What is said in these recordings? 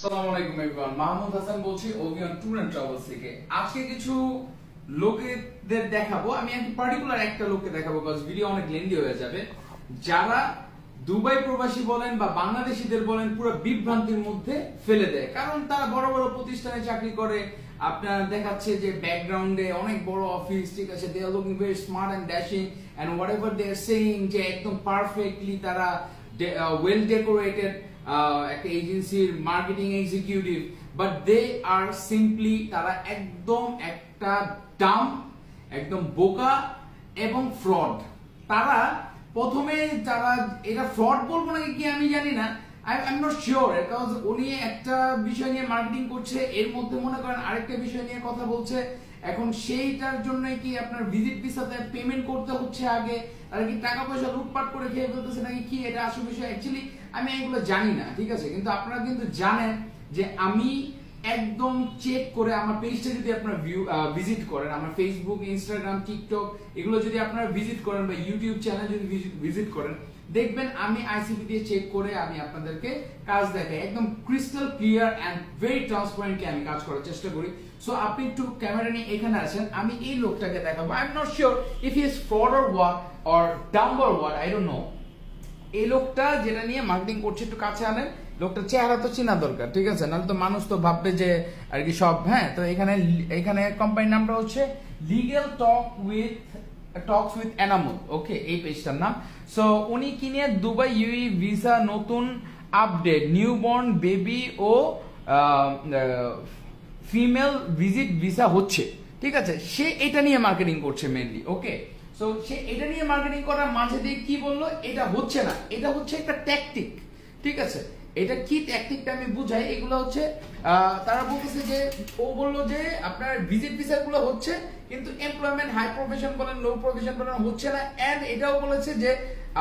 আসসালামু আলাইকুম এভরিওয়ান, মাহমুদ হাসান বলছি ওভিয়ন ট্যুর এন্ড ট্রাভেলস থেকে। আজকে কিছু লোকেদের দেখাবো, আমি পার্টিকুলার একটা লোককে দেখাবো বিকজ ভিডিও অনেক লেন্দি হয়ে যাবে, যারা দুবাই প্রবাসী বলেন বা বাংলাদেশিদের বলেন পুরো বিভ্রান্তির মধ্যে ফেলে দেয়। কারণ তারা বড় বড় প্রতিষ্ঠানে চাকরি করে, আপনার দেখাচ্ছে যে ব্যাকগ্রাউন্ডে অনেক বড় অফিস, ঠিক আছে, they are looking very smart and dashing and whatever they are saying, যে একদম পারফেক্টলি তারা ওয়েল ডেকোরেটেড একটা এজেন্সির marketing executive, but they are simply তারা একদম একটা ডাম, একদম বোকা এবং ফ্রড। তারা প্রথমে যারা এটা ফ্রড বলবো নাকি কি আমি জানি না, I am not sure, because উনি একটা বিষয় নিয়ে মার্কেটিং করছে, এর মধ্যে মনে করেন আরেকটা বিষয় নিয়ে কথা বলছে। এখন সেইটার জন্য কি আপনার ভিজিট ভিসাতে পেমেন্ট করতে হচ্ছে আগে, আর কি টাকা পয়সা লুটপাট করে খেয়ে ফেলতেছে নাকি কি, এটা আসল বিষয় অ্যাকচুয়ালি আমি এগুলো জানি না, ঠিক আছে। কিন্তু আপনারা কিন্তু জানেন যে আমি একদম চেক করে আমার পেজটা যদি আপনারা ভিজিট করেন, আমার ফেসবুক, ইনস্টাগ্রাম, টিকটক এগুলো যদি আপনারা ভিজিট করেন বা ইউটিউব চ্যানেল যদি ভিজিট করেন, দেখবেন আমি আইসিপি দিয়ে চেক করে আমি আপনাদেরকে কাজ দেখাই, একদম crystal clear and very transparently আমি কাজ করার চেষ্টা করি। সো আপনি একটু ক্যামেরা নিয়ে এখানে আছেন, আমি এই লোকটাকে দেখাবো। I am not sure if he is fraud or what or dumb or what, I don't know. এই লোকটা যেটা নিয়ে মার্কেটিং করছে একটু কাছে আনেন, লোকটার চেহারা তো চেনা দরকার, ঠিক আছে, নাহলে তো মানুষ তো ভাববে যে আর কি সব। হ্যাঁ, তো এখানে কোম্পানির নামটা হচ্ছে লিগ্যাল টকস উইথ এনামুল, ওকে, এই পেজটার নাম। সো উনি কিনে দুবাই ইউই ভিসা নতুন আপডেট, নিউবর্ন বেবি ও ফিমেল ভিজিট ভিসা হচ্ছে, ঠিক আছে, সে এটা নিয়ে মার্কেটিং করছে মেইনলি, ওকে। সো সে এটা নিয়ে মার্কেটিং করার মাঝে দিয়ে কি বললো, এটা হচ্ছে না, এটা হচ্ছে একটা ট্যাকটিক, ঠিক আছে। এটা কি ট্যাকটিকটা আমি বুঝাই, এগুলো হচ্ছে তারা বলতেছে যে, ও বললো যে আপনার ভিজিট ভিসা গুলো হচ্ছে কিন্তু এমপ্লয়মেন্ট হাই প্রফেশন বলেন লো প্রফেশন বলেন হচ্ছে না। এন্ড এটাও বলেছে যে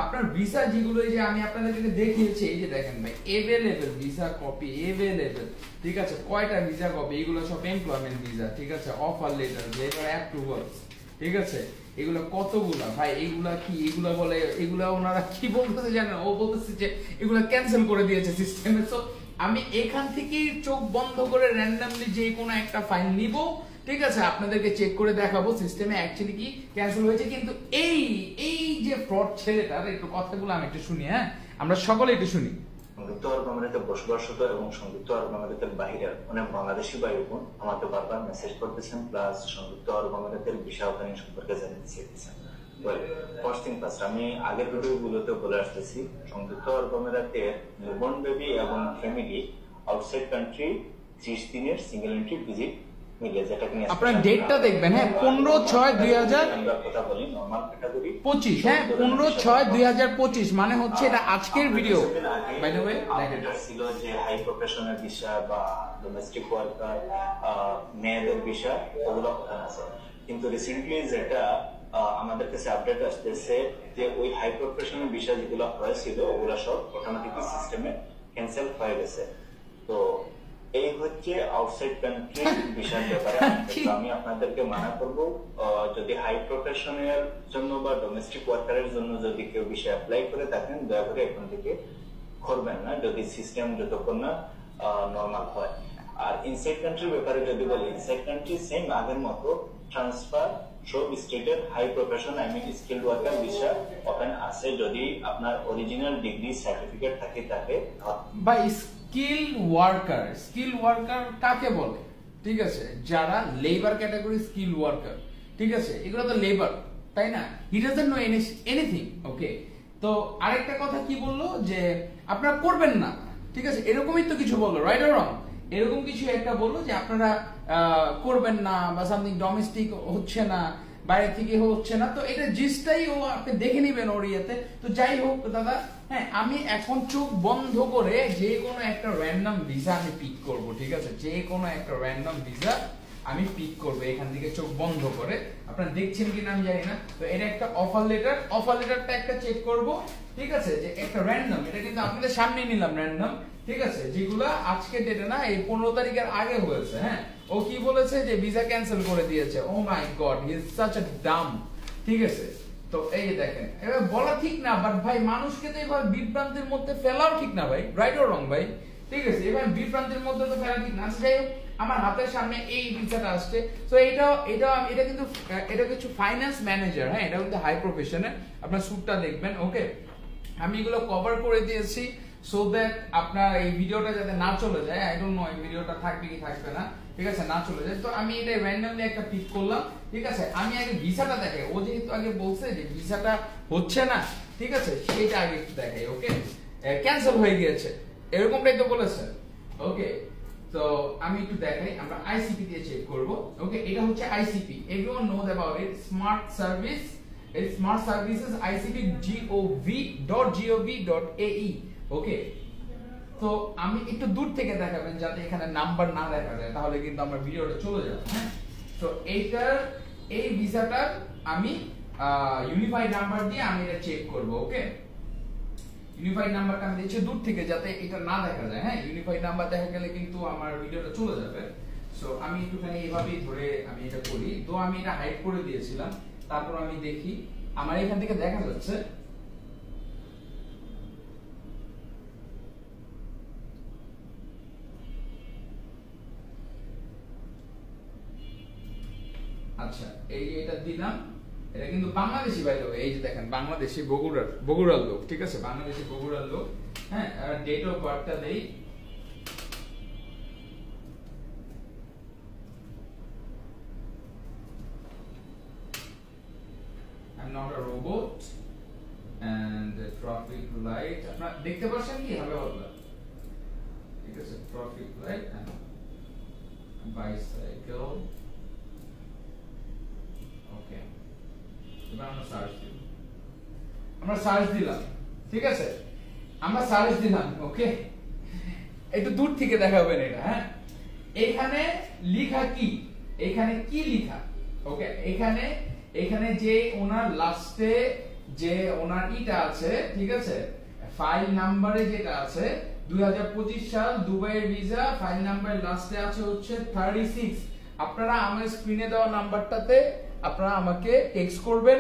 আপনার ভিসা যেগুলো যে আমি আপনাদেরকে দেখিয়েছি, এই যে দেখেন ভাই, এভেলেবেল ভিসা কপি এভেলেবেল, ঠিক আছে, কয়টা ভিসা কপি, এগুলো সব এমপ্লয়মেন্ট ভিসা, ঠিক আছে, অফার লেটার, লেটার অ্যাপ্রুভালস, ঠিক আছে, এগুলো কতগুলা ভাই, এগুলা কি, এগুলা বলে, এগুলা ওনারা কি বলতেছে জানেন, ও বলতেছে যে এগুলা ক্যান্সেল করে দিয়েছে সিস্টেমে। সো আমি এখান থেকে চোখ বন্ধ করে র্যান্ডমলি যে কোনো একটা ফাইল নিব, ঠিক আছে, আপনাদেরকে চেক করে দেখাবো সিস্টেমে অ্যাকচুয়ালি কি ক্যান্সেল হয়েছে। কিন্তু এই যে ফ্রড ছেলেটার একটু কথাগুলো আমি একটু শুনি, হ্যাঁ, আমরা সকলে একটু শুনি। সংযুক্ত আরব আমিরাতে বসবাসরত এবং সংযুক্ত আরব আমিরাতের বাইরে অনেক বাংলাদেশি ভাই বোন আমাকে বারবার মেসেজ করতেছেন, প্লাস সংযুক্ত আরব আমিরাতের ভিসা ওপেনিং সম্পর্কে জানতে চেয়েছেন। ফার্স্ট থিং ফার্স্ট, আমি আগের ভিডিওগুলোতে বলে আসতেছি, সংযুক্ত আরব আমিরাতের নিউবর্ন বেবি এবং ফ্যামিলি আউটসাইড কান্ট্রি 30 দিনের সিঙ্গেল এন্ট্রি ভিজিট মিলে, যেটাকে নিয়ে আপনারা ডেটটা দেখবেন, হ্যাঁ, 15/6/2025, আমরা কথা বলি নরমাল ক্যাটাগরি, হ্যাঁ, 15/6/2025, মানে হচ্ছে এটা আজকের ভিডিও। বাই দ্য ওয়ে দেখেন, ছিল যে হাই প্রফেশনাল ভিসা বা ডোমেস্টিক ওয়ার্কার, মেয়েদের ভিসা, ওগুলো কথা আছে। কিন্তু রিসেন্টলি যেটা আমাদের কাছে আপডেট আসতেছে যে ওই হাই প্রফেশনাল ভিসা যেগুলো হয়েছিল ওগুলো সব অটোমেটিকলি সিস্টেমে ক্যান্সেল হয়ে গেছে। তো এই হচ্ছে আউটসাইড কান্ট্রি ভিসার ব্যাপারে। আমি আপনাদেরকে মানা করব, যদি হাই প্রফেশনের জন্য বা ডোমেস্টিক ওয়ার্কারের জন্য যদি কেউ ভিসা অ্যাপ্লাই করে থাকেন, দয়া করে এখন থেকে করবেন না, যদি সিস্টেম যতক্ষণ না নর্মাল হয়। আর ইনসাইড কান্ট্রির ব্যাপারে যদি বলি, ইনসাইড কান্ট্রি সেম আগের মতো ট্রান্সফার সব স্টেটের high profession I mean skilled worker visa open আছে, যদি আপনার অরিজিনাল ডিগ্রি সার্টিফিকেট থাকে। বা স্কিল ওয়ার্কার কাকে বলে, ঠিক আছে, যারা লেবার ক্যাটাগরি স্কিল ওয়ার্কার, ঠিক আছে, এগুলো তো লেবার, তাই না, হি ডাজন্ট নো এনিথিং, ওকে। তো আরেকটা কথা কি বললো যে আপনারা করবেন না, ঠিক আছে, এরকমই তো কিছু বললো, রাইট অর রং, এরকম কিছু একটা বললো যে আপনারা করবেন না বা সামথিং, ডোমেস্টিক হচ্ছে না, বাইরে থেকে হচ্ছে না। তো এটা জিনিসটাই ও আপনি দেখে নিবেন ওর ইয়েতে। তো যাই হোক দাদা, হ্যাঁ, আমি এখন চোখ বন্ধ করে যে কোনো একটা র্যান্ডম ভিসা আমি পিক করব, ঠিক আছে, যে কোনো একটা র্যান্ডম ভিসা আমি পিক করব এখান থেকে চোখ বন্ধ করে। আপনারা দেখছেন কিনা আমি জানি না। তো এটা একটা অফার লেটারটা একটা চেক করব, ঠিক আছে, যে একটা র্যান্ডম, এটা কিন্তু আপনাদের সামনে নিলাম র্যান্ডম, ঠিক আছে, যেগুলা আজকে ডেটে না, এই 15 তারিখের আগে হয়েছে। হ্যাঁ, ও কি বলেছে যে ভিসা ক্যান্সেল করে দিয়েছে। Oh my God, he is such a dumb, ঠিক আছে। তো এই দেখেন, এবার বলা ঠিক না, বাট ভাই মানুষকে তো এভাবে বিভ্রান্তির মধ্যে ফেলাও ঠিক না ভাই, রাইট অর রং ভাই, ঠিক আছে, এবার বিভ্রান্তির মধ্যে তো ফেলা ঠিক না। যাই হোক, আমার হাতের সামনে এই ভিসাটা আসছে। সো এটা কিন্তু এটা কিছু ফাইন্যান্স ম্যানেজার, হ্যাঁ, এটা কিন্তু হাই প্রফেশনে, আপনার স্যুটটা দেখবেন। ওকে, আমি এগুলো কভার করে দিয়েছি সো দ্যাট আপনার এই ভিডিওটা যাতে না চলে যায়। আই ডোন্ট নো এই ভিডিওটা থাকবে কি থাকবে না, ঠিক আছে, না চলে যায়। তো আমি এটা র্যান্ডমলি একটা পিক করলাম, ঠিক আছে। আমি আগে ভিসাটা দেখাই, ও যেহেতু আগে বলছে যে ভিসাটা হচ্ছে না, ঠিক আছে, সেটা আগে একটু দেখাই। ওকে, ক্যান্সেল হয়ে গিয়েছে এরকমটাই তো বলেছে। ওকে, তো আমি একটু দেখাই, আমরা আইসিপি দিয়ে চেক করব। ওকে, এটা হচ্ছে ICP, everyone knows about it, smart service, এই স্মার্ট সার্ভিসেস আইসিপি gov.ae। ওকে, তো আমি একটু দূর থেকে দেখাবেন যাতে এখানে নাম্বার না দেখা যায়, তাহলে কিন্তু আমরা ভিডিওটা চলে যাবে। হ্যাঁ, তো এই ভিসাটার আমি ইউনিফাইড নাম্বার দিয়ে আমি এটা চেক করব। ওকে, ইউনিফাইড নাম্বারটা আমি দিচ্ছি দূর থেকে যাতে এটা না দেখা যায়। হ্যাঁ, ইউনিফাইড নাম্বার দেখা গেলে কিন্তু আমার ভিডিওটা চলে যাবে। সো আমি একটুখানি এইভাবেই ধরে আমি এটা করি। তো আমি এটা হাইড করে দিয়েছিলাম, তারপর আমি দেখি আমার এখান থেকে দেখা যাচ্ছে। আচ্ছা, এই যে এটা দিলাম, এটা কিন্তু বাংলাদেশি বাইরে, এই যে দেখেন বাংলাদেশি বগুড়ার লোক, ঠিক আছে, বাংলাদেশি বগুড়ার লোক। হ্যাঁ, আর ডেট অফ বার্থটা দেই, I'm not a robot and the traffic light আপনারা দেখতে পাচ্ছেন কি হবে বলবা, ঠিক আছে, traffic light and bicycle। ওকে, এবার আমরা সার্চ দিলাম, ঠিক আছে, আমরা সার্চ দিলাম। ওকে, একটু দূর থেকে দেখাবেন এটা। হ্যাঁ, এখানে লেখা কি, এখানে কি লেখা? ওকে, এখানে যে ওনার লাস্টে যে ওনার ইটা আছে, ঠিক আছে, ফাইল নাম্বারে যেটা আছে 2025 সাল দুবাইয়ের ভিসা, ফাইল নাম্বার লাস্টে আছে হচ্ছে 36। আপনারা আমার স্ক্রিনে দেওয়া নাম্বারটাতে আপনারা আমাকে টেক্সট করবেন,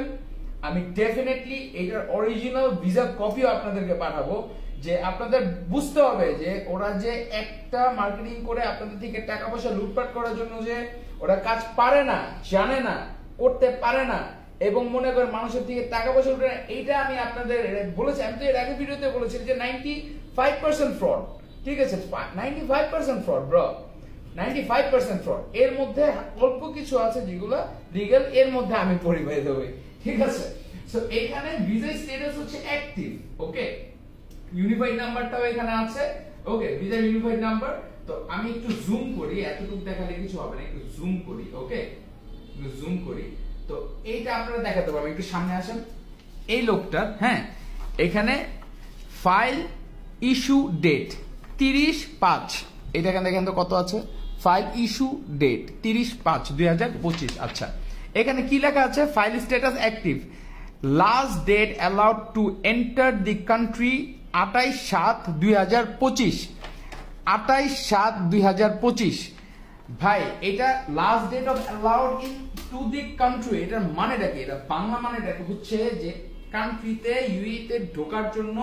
আমি ডেফিনেটলি এটার অরিজিনাল ভিসা কপিও আপনাদেরকে পাঠাবো। যে আপনাদের বুঝতে হবে যে ওরা যে একটা মার্কেটিং করে আপনাদের থেকে টাকা পয়সা লুটপাট করার জন্য যে ওরা কাজ পারে না, জানে না, করতে পারে না, এবং মনে করে মানুষের থেকে টাকা পয়সা লুটে না, এইটা আমি আপনাদের বলেছি। আমি তো এর আগে ভিডিওতে বলেছি যে 95% ফ্রড, ঠিক আছে, 95% ফ্রড ব্রো, 95% ফ্রড। এর মধ্যে অল্প কিছু আছে যেগুলো লিগ্যাল, এর মধ্যে আমি পরিবাই দেবো, ঠিক আছে। সো এখানে ভিসা স্ট্যাটাস হচ্ছে অ্যাক্টিভ। ওকে, ইউনিফাইড নাম্বারটাও এখানে আছে। ওকে, ভিসা ইউনিফাইড নাম্বার। তো আমি একটু জুম করি, এতটুকু দেখালে কিছু হবে না, একটু জুম করি। ওকে, একটু জুম করি, তো এইটা আপনারা দেখাতে পারবেন। একটু সামনে আসেন, এই লোকটা, হ্যাঁ, এখানে ফাইল ইস্যু ডেট 30/5, এটা এখানে দেখেন তো কত আছে, ফাইল ইস্যু ডেট 30/5/2025। আচ্ছা, এখানে কি লেখা আছে, file status active, last date allowed to enter the country 28/7/2025, 28/7/2025। ভাই, এটা last date of allowed into the country, এটার মানেটা কি? এটা বাংলা মানেটা হচ্ছে যে কান্ট্রিতে ইউএইতে ঢোকার জন্য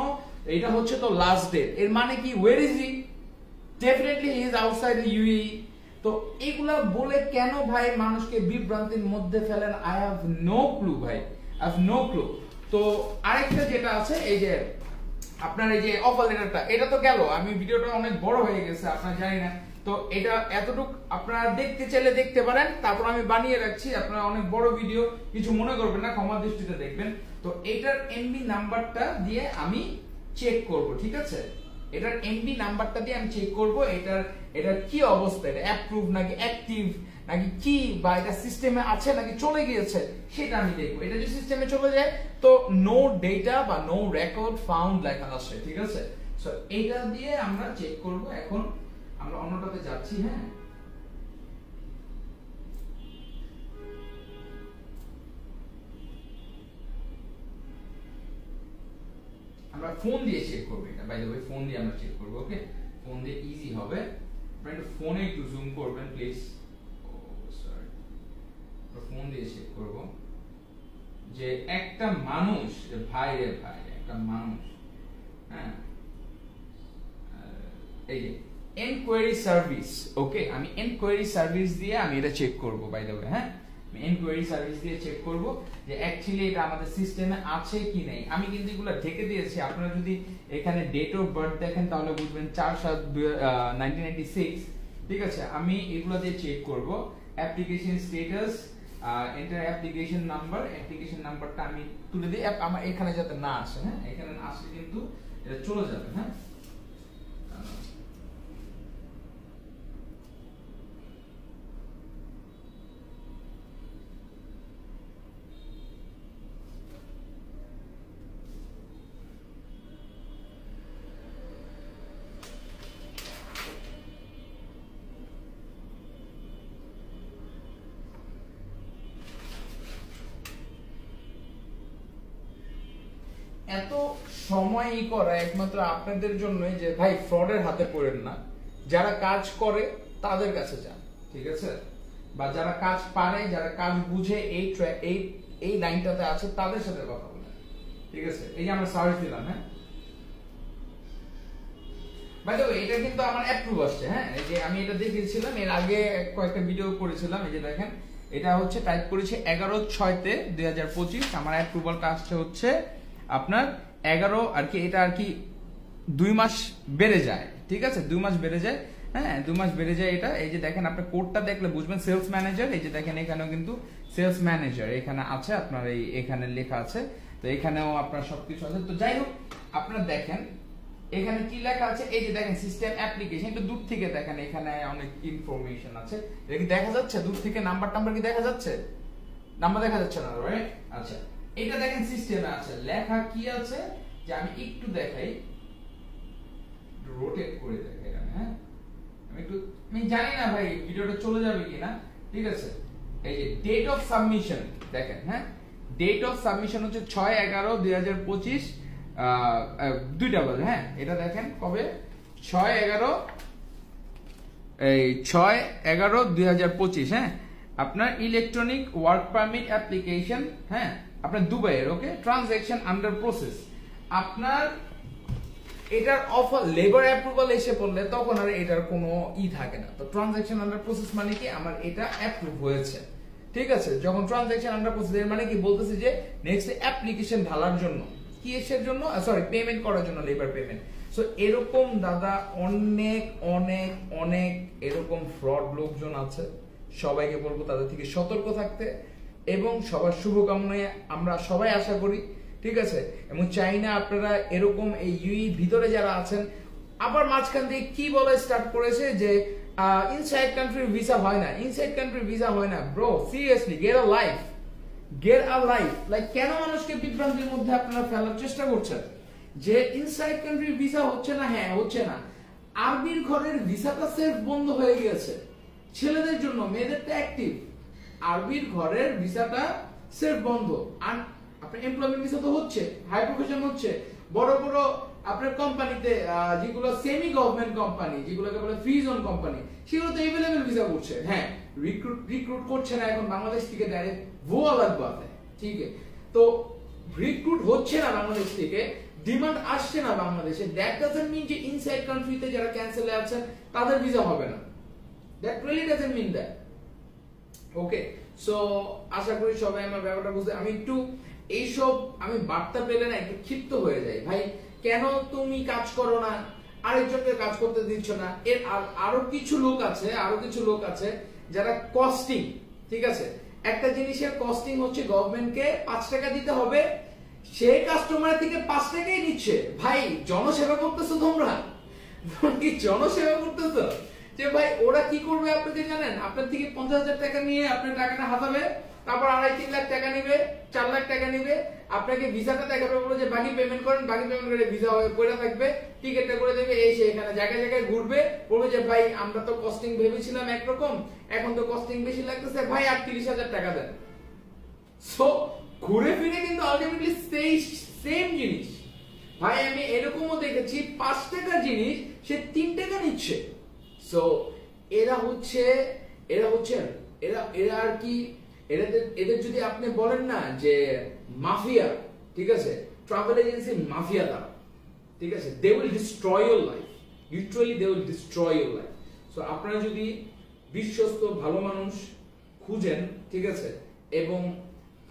এটা হচ্ছে তো লাস্ট ডেট। এর মানে কি, where is he? Definitely he is outside UAE. তো এগুলা বলে কেন ভাই মানুষকে বিভ্রান্তির মধ্যে ফেলেন? আই হ্যাভ নো ক্লু ভাই, আই হ্যাভ নো ক্লু। তো আরেকটা যেটা আছে, এই যে আপনার এই যে অফার লেটারটা, এটা তো গেল, আমি ভিডিওটা অনেক বড় হয়ে গেছে আপনারা জানি না, তো এটা এতটুকু আপনারা দেখতে চাইলে দেখতে পারেন, তারপর আমি বানিয়ে রাখছি, আপনারা অনেক বড় ভিডিও, কিছু মনে করবেন না, ক্ষমা দৃষ্টিতে দেখবেন। তো এটার এমবি নাম্বারটা দিয়ে আমি চেক করব, ঠিক আছে, এটার এমবি নাম্বারটা দিয়ে আমি চেক করব এটার কি অবস্থা, এটা অ্যাপ্রুভ নাকি অ্যাক্টিভ নাকি কি, বা এটা সিস্টেমে আছে নাকি চলে গিয়েছে, সেটা আমি দেখবো। এটা যদি সিস্টেমে চলে যায় তো নো ডেটা বা নো রেকর্ড ফাউন্ড লেখা আসে, ঠিক আছে। সো এটা দিয়ে আমরা চেক করব। এখন আমরা অন্যটাতে যাচ্ছি। হ্যাঁ, আমরা ফোন দিয়ে চেক করব এটা, বাই দ্য ওয়ে ফোন দিয়ে আমরা চেক করব। ওকে, ফোন দিয়ে ইজি হবে। আপনারা একটু ফোনে একটু জুম করবেন প্লিজ। ও সরি, আমরা ফোন দিয়ে চেক করব যে একটা মানুষ, ভাই রে ভাই, একটা মানুষ, হ্যাঁ, এই যে এনকোয়ারি সার্ভিস, ওকে আমি এনকোয়ারি সার্ভিস দিয়ে আমি এটা চেক করব বাই দ্য ওয়ে, হ্যাঁ আমি এনকোয়ারি সার্ভিস দিয়ে চেক করব যে অ্যাকচুয়ালি এটা আমাদের সিস্টেমে আছে কি নেই। আমি কিন্তু এগুলো ঢেকে দিয়েছি, আপনারা যদি এখানে ডেট অফ বার্থ দেখেন তাহলে বুঝবেন 4/7/1996, ঠিক আছে। আমি এগুলো দিয়ে চেক করব। অ্যাপ্লিকেশন স্ট্যাটাস, এন্টার অ্যাপ্লিকেশন নাম্বারটা আমি তুলে দিই, আমার এখানে যাতে না আসে, হ্যাঁ এখানে না আসলে কিন্তু এটা চলে যাবে, হ্যাঁ। এত সময় করা একমাত্র আপনাদের জন্যই যে ভাই ফ্রডের হাতে পড়েন না, যারা কাজ করে তাদের কাছে যান, ঠিক আছে, বা যারা কাজ পারে, যারা কাজ বুঝে এই লাইনটাতে আছে তাদের সাথে কথা বলেন, ঠিক আছে। এই যে আমরা সার্চ দিলাম, হ্যাঁ বাই দ্য ওয়ে এটা কিন্তু আমার অ্যাপ্রুভ আসছে, হ্যাঁ এই যে আমি এটা দেখিয়েছিলাম এর আগে কয়েকটা ভিডিও করেছিলাম, এই যে দেখেন এটা হচ্ছে টাইপ করেছি 11/6/2025, আমার অ্যাপ্রুভালটা আসছে হচ্ছে আপনার 11 আর কি, এটা আর কি 2 মাস বেড়ে যায়, ঠিক আছে 2 মাস বেড়ে যায়, হ্যাঁ 2 মাস বেড়ে যায় এটা। এই যে দেখেন আপনি কোডটা দেখলে বুঝবেন সেলস ম্যানেজার, এই যে দেখেন এখানেও কিন্তু সেলস ম্যানেজার এখানে আছে, আপনার এই এখানে লেখা আছে, তো এখানেও আপনার সবকিছু আছে। তো যাই হোক আপনারা দেখেন এখানে কি লেখা আছে, এই যে দেখেন সিস্টেম অ্যাপ্লিকেশন, একটু দূর থেকে দেখেন এখানে অনেক ইনফরমেশন আছে, এটা কি দেখা যাচ্ছে দূর থেকে? নাম্বার কি দেখা যাচ্ছে? নাম্বার দেখা যাচ্ছে না, রাইট? আচ্ছা এটা দেখেন সিস্টেমে আছে, লেখা কি আছে যে আমি একটু দেখাই, রোটেট করে দেখাই, হ্যাঁ আমি জানি না ভাই ভিডিওটা চলে যাবে কিনা, ঠিক আছে। এই যে ডেট অফ সাবমিশন দেখেন, হ্যাঁ ডেট অফ সাবমিশন হচ্ছে 6/11/2025, দুইটা বলে, হ্যাঁ এটা দেখেন কবে 6/11/2025, হ্যাঁ আপনার ইলেকট্রনিক ওয়ার্ক পারমিট অ্যাপ্লিকেশন, হ্যাঁ আপনার দুবাইয়ের, ওকে ট্রানজাকশন আন্ডার প্রসেস। আপনার এটার অফার লেবার অ্যাপ্রুভাল এসে পড়লে তখন আর এটার কোনো থাকে না। তো ট্রানজাকশন আন্ডার প্রসেস মানে কি, আমার এটা অ্যাপ্রুভ হয়েছে, ঠিক আছে। যখন ট্রানজাকশন আন্ডার প্রসেস এর মানে কি বলতেছে যে নেক্সট অ্যাপ্লিকেশন ঢালার জন্য, কি এর জন্য, সরি পেমেন্ট করার জন্য, লেবার পেমেন্ট। সো এরকম দাদা অনেক অনেক অনেক এরকম ফ্রড লোকজন আছে, সবাইকে বলবো তাদের থেকে সতর্ক থাকতে, এবং সবার শুভকামনায় আমরা সবাই আশা করি, ঠিক আছে। এবং চাই না আপনারা এরকম এই ইউই ভিতরে যারা আছেন আবার মাঝখান দিয়ে কি বলে স্টার্ট করেছে যে ইনসাইড কান্ট্রি ভিসা হয় না, ইনসাইড কান্ট্রি ভিসা হয় না। Bro seriously get a life, like কেন মানুষকে বিভ্রান্তির মধ্যে আপনারা ফেলার চেষ্টা করছেন যে ইনসাইড কান্ট্রি ভিসা হচ্ছে না? হ্যাঁ হচ্ছে না, আরবির ঘরের ভিসাটা সেলফ বন্ধ হয়ে গেছে ছেলেদের জন্য, মেয়েদেরটা অ্যাক্টিভ, আরবির ঘরের ভিসাটা সেলফ বন্ধ। আর আপনার এমপ্লয়মেন্ট ভিসা তো হচ্ছে, হাই প্রফেশন হচ্ছে, বড় বড় আপনার কোম্পানিতে যেগুলো সেমি গভর্নমেন্ট কোম্পানি, যেগুলোকে বলে ফ্রি জোন কোম্পানি, সেগুলো তো अवेलेबल ভিসা করছে, হ্যাঁ রিক্রুট করছে না এখন বাংলাদেশ থেকে ডাইরেক্ট, वो अलग बात है, ঠিক আছে। তো রিক্রুট হচ্ছে না বাংলাদেশ থেকে, ডিমান্ড আসছে না বাংলাদেশে, দ্যাট ডাজন্ট মিন যে ইনসাইড কান্ট্রিতে যারা ক্যান্সেলে আছেন তাদের ভিসা হবে না, that really doesn't mean that, okay. So আশা করি সবাই আমার ব্যাপারটা বুঝতে, আমি একটু এইসব আমি বার্তা পেলে না একটু ক্ষিপ্ত হয়ে যাই, ভাই কেন তুমি কাজ করো না, আরেকজনকে কাজ করতে দিচ্ছ না। এর আরো কিছু লোক আছে যারা কস্টিং, ঠিক আছে, একটা জিনিসের কস্টিং হচ্ছে গভর্নমেন্টকে 5 টাকা দিতে হবে, সেই কাস্টমার থেকে 5 টাকাই নিচ্ছে। ভাই জনসেবা করতেছো তোমরা কি জনসেবা করতেছো? যে ভাই ওরা কি করবে আপনাকে জানেন, আপনার থেকে 50,000 টাকা নিয়ে আপনার টাকাটা হাতাবে, তারপর 2.5-3 লাখ টাকা নিবে, 4 লাখ টাকা নিবে, আপনাকে ভিসাটা দেখাবে, বলবে যে বাকি পেমেন্ট করেন, বাকি পেমেন্ট করে ভিসা পড়ে থাকবে, টিকেটটা করে দেবে, এই সে এখানে জায়গায় জায়গায় ঘুরবে, বলবে যে ভাই আমরা তো কস্টিং ভেবেছিলাম একরকম, এখন তো কস্টিং বেশি লাগতেছে, ভাই 38,000 টাকা দেন। সো ঘুরে ফিরে কিন্তু আলটিমেটলি সেম জিনিস। ভাই আমি এরকমও দেখেছি 5 টাকার জিনিস সে 3 টাকা নিচ্ছে। সো এরা আর কি, এদের যদি আপনি বলেন না যে মাফিয়া, ঠিক আছে, ট্রাভেল এজেন্সি মাফিয়া, তারা ঠিক আছে, they will destroy your life, literally they will destroy your life. So আপনারা যদি বিশ্বস্ত ভালো মানুষ খুঁজেন, ঠিক আছে, এবং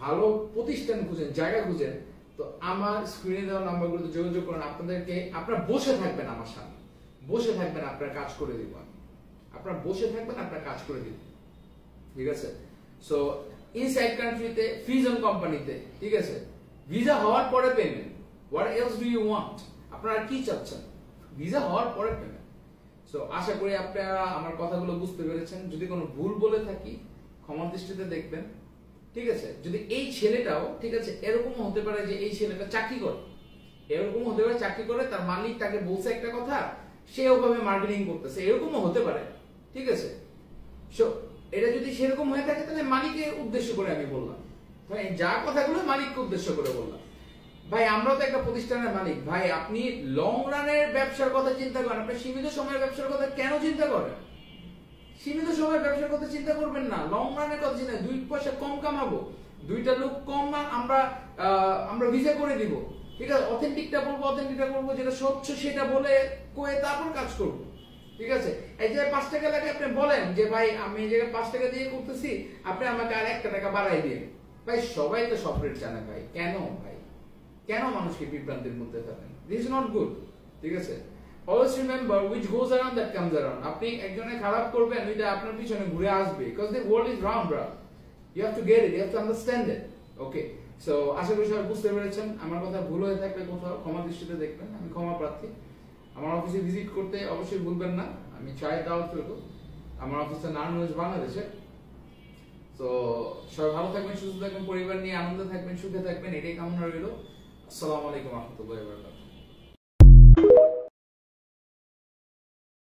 ভালো প্রতিষ্ঠান খুঁজেন, জায়গা খুঁজেন, তো আমার স্ক্রিনে দেওয়া নাম্বারগুলোতে যোগাযোগ করেন। আপনাদেরকে, আপনারা বসে থাকবেন আমার সামনে, বসে থাকবেন, আপনার কাজ করে দিব আমি। আপনারা বসে থাকবেন, আপনার কাজ করে দিব, ঠিক আছে। সো ইনসাইড কান্ট্রিতে, ফ্রিজন কোম্পানিতে, ঠিক আছে, ভিসা হওয়ার পরে payment. What else do you want? আপনারা কি চাচ্ছেন? ভিসা হওয়ার পরে পেমেন্ট। সো আশা করি আপনারা আমার কথাগুলো বুঝতে পেরেছেন। যদি কোনো ভুল বলে থাকি ক্ষমা দৃষ্টিতে দেখবেন, ঠিক আছে। যদি এই ছেলেটাও, ঠিক আছে, এরকমও হতে পারে যে এই ছেলেটা চাকরি করে, এরকমও হতে পারে চাকরি করে, তার মালিক তাকে বলছে একটা কথা, সে ওভাবে মার্কেটিং করতেছে, এরকমও হতে পারে, ঠিক আছে। সো এটা যদি সেরকম হয়ে থাকে তাহলে মালিককে উদ্দেশ্য করে আমি বললাম, ভাই যা কথাগুলো মালিককে উদ্দেশ্য করে বললাম। ভাই আমরাও তো একটা প্রতিষ্ঠানের মালিক। ভাই আপনি লং রানের ব্যবসার কথা চিন্তা করেন, আপনি সীমিত সময়ের ব্যবসার কথা কেন চিন্তা করেন? সীমিত সময়ের ব্যবসার কথা চিন্তা করবেন না, লং রানের কথা চিন্তা। 2 পয়সা কম কামাবো, 2টা লোক কম, আমরা ভিসা করে দিব, ঠিক আছে। অথেন্টিকটা বলবো, যেটা স্বচ্ছ সেটা বলে কয়ে তারপর কাজ করবো, ঠিক আছে। এই যে 5 টাকা লাগে আপনি বলেন যে ভাই আমি এই জায়গায় 5 টাকা দিয়ে করতেছি, আপনি আমাকে আর 1 টাকা বাড়াই দিন। ভাই সবাই তো সব রেট জানে ভাই, কেন ভাই, কেন মানুষকে বিভ্রান্তির মধ্যে থাকেন? দিস ইজ নট গুড, ঠিক আছে। Always remember which goes around that comes around. আপনি একজনের খারাপ করবেন, ওইটা আপনার পিছনে ঘুরে আসবে, because the world is round, bro. You have to get it, you have to understand it. Okay, so আশা করি সবাই বুঝতে পেরেছেন। আমার কথা ভুল হয়ে থাকলে কোথাও ক্ষমা দৃষ্টিতে দেখবেন, আমি ক্ষমা প্রার্থী। আমার অফিসে ভিজিট করতে অবশ্যই ভুলবেন না, আমি চাই দাওয়াত করব। আমার অফিসের নাম রয়েছে বাংলাদেশে। তো সবাই ভালো থাকবেন, সুস্থ থাকবেন, পরিবার নিয়ে আনন্দে থাকবেন, সুখে থাকবেন, এটাই কামনা রইল। আসসালামু আলাইকুম ওয়া রাহমাতুল্লাহি ওয়া বারাকাতুহু।